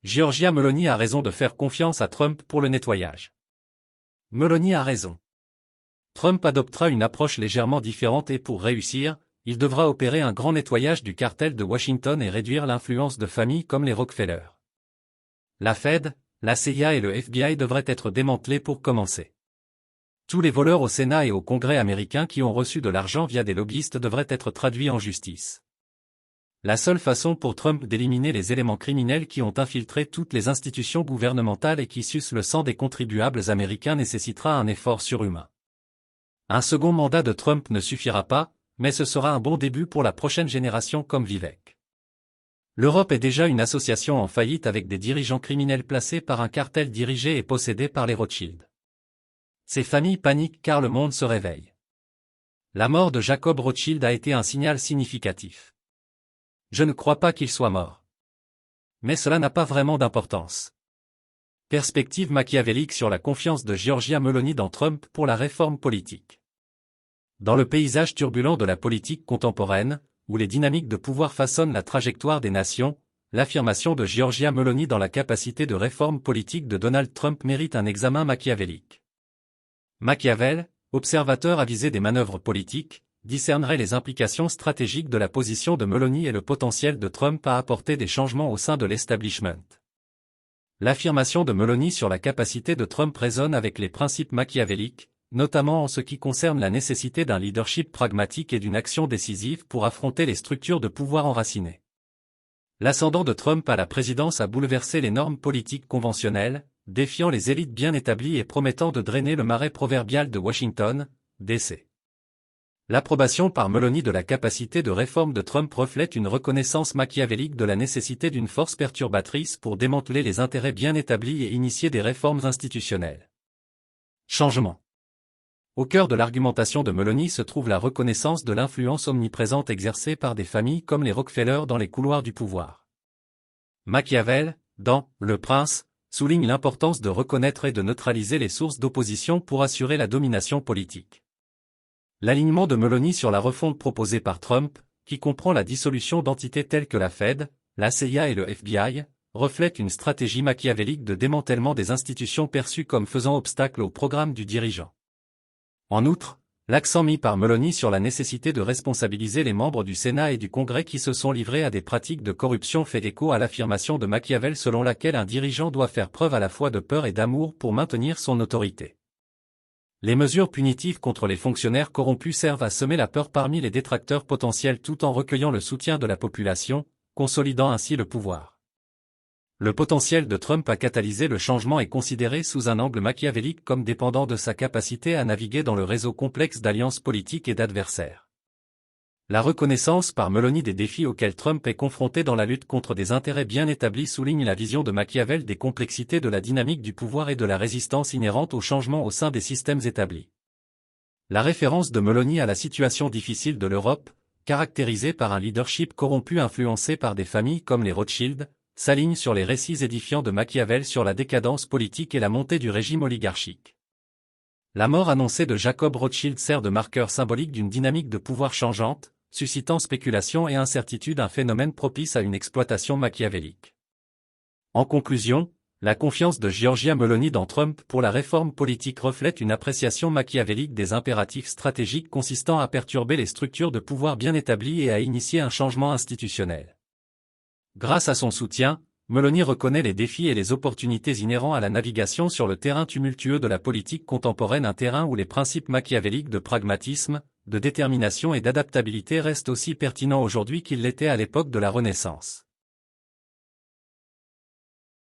Giorgia Meloni a raison de faire confiance à Trump pour le nettoyage. Meloni a raison. Trump adoptera une approche légèrement différente et pour réussir, il devra opérer un grand nettoyage du cartel de Washington et réduire l'influence de familles comme les Rockefeller. La Fed, la CIA et le FBI devraient être démantelés pour commencer. Tous les voleurs au Sénat et au Congrès américain qui ont reçu de l'argent via des lobbyistes devraient être traduits en justice. La seule façon pour Trump d'éliminer les éléments criminels qui ont infiltré toutes les institutions gouvernementales et qui sucent le sang des contribuables américains nécessitera un effort surhumain. Un second mandat de Trump ne suffira pas, mais ce sera un bon début pour la prochaine génération comme Vivek. L'Europe est déjà une association en faillite avec des dirigeants criminels placés par un cartel dirigé et possédé par les Rothschild. Ces familles paniquent car le monde se réveille. La mort de Jacob Rothschild a été un signal significatif. Je ne crois pas qu'il soit mort. Mais cela n'a pas vraiment d'importance. Perspective machiavélique sur la confiance de Giorgia Meloni dans Trump pour la réforme politique. Dans le paysage turbulent de la politique contemporaine, où les dynamiques de pouvoir façonnent la trajectoire des nations, l'affirmation de Giorgia Meloni dans la capacité de réforme politique de Donald Trump mérite un examen machiavélique. Machiavel, observateur avisé des manœuvres politiques, discernerait les implications stratégiques de la position de Meloni et le potentiel de Trump à apporter des changements au sein de l'establishment. L'affirmation de Meloni sur la capacité de Trump résonne avec les principes machiavéliques, notamment en ce qui concerne la nécessité d'un leadership pragmatique et d'une action décisive pour affronter les structures de pouvoir enracinées. L'ascendant de Trump à la présidence a bouleversé les normes politiques conventionnelles, défiant les élites bien établies et promettant de drainer le marais proverbial de Washington, D.C. L'approbation par Meloni de la capacité de réforme de Trump reflète une reconnaissance machiavélique de la nécessité d'une force perturbatrice pour démanteler les intérêts bien établis et initier des réformes institutionnelles. Changement. Au cœur de l'argumentation de Meloni se trouve la reconnaissance de l'influence omniprésente exercée par des familles comme les Rockefeller dans les couloirs du pouvoir. Machiavel, dans « Le Prince », souligne l'importance de reconnaître et de neutraliser les sources d'opposition pour assurer la domination politique. L'alignement de Meloni sur la refonte proposée par Trump, qui comprend la dissolution d'entités telles que la Fed, la CIA et le FBI, reflète une stratégie machiavélique de démantèlement des institutions perçues comme faisant obstacle au programme du dirigeant. En outre, l'accent mis par Meloni sur la nécessité de responsabiliser les membres du Sénat et du Congrès qui se sont livrés à des pratiques de corruption fait écho à l'affirmation de Machiavel selon laquelle un dirigeant doit faire preuve à la fois de peur et d'amour pour maintenir son autorité. Les mesures punitives contre les fonctionnaires corrompus servent à semer la peur parmi les détracteurs potentiels tout en recueillant le soutien de la population, consolidant ainsi le pouvoir. Le potentiel de Trump à catalyser le changement est considéré sous un angle machiavélique comme dépendant de sa capacité à naviguer dans le réseau complexe d'alliances politiques et d'adversaires. La reconnaissance par Meloni des défis auxquels Trump est confronté dans la lutte contre des intérêts bien établis souligne la vision de Machiavel des complexités de la dynamique du pouvoir et de la résistance inhérente au changement au sein des systèmes établis. La référence de Meloni à la situation difficile de l'Europe, caractérisée par un leadership corrompu influencé par des familles comme les Rothschild, s'aligne sur les récits édifiants de Machiavel sur la décadence politique et la montée du régime oligarchique. La mort annoncée de Jacob Rothschild sert de marqueur symbolique d'une dynamique de pouvoir changeante, suscitant spéculation et incertitude, un phénomène propice à une exploitation machiavélique. En conclusion, la confiance de Giorgia Meloni dans Trump pour la réforme politique reflète une appréciation machiavélique des impératifs stratégiques consistant à perturber les structures de pouvoir bien établies et à initier un changement institutionnel. Grâce à son soutien, Meloni reconnaît les défis et les opportunités inhérents à la navigation sur le terrain tumultueux de la politique contemporaine, un terrain où les principes machiavéliques de pragmatisme, de détermination et d'adaptabilité restent aussi pertinents aujourd'hui qu'ils l'étaient à l'époque de la Renaissance.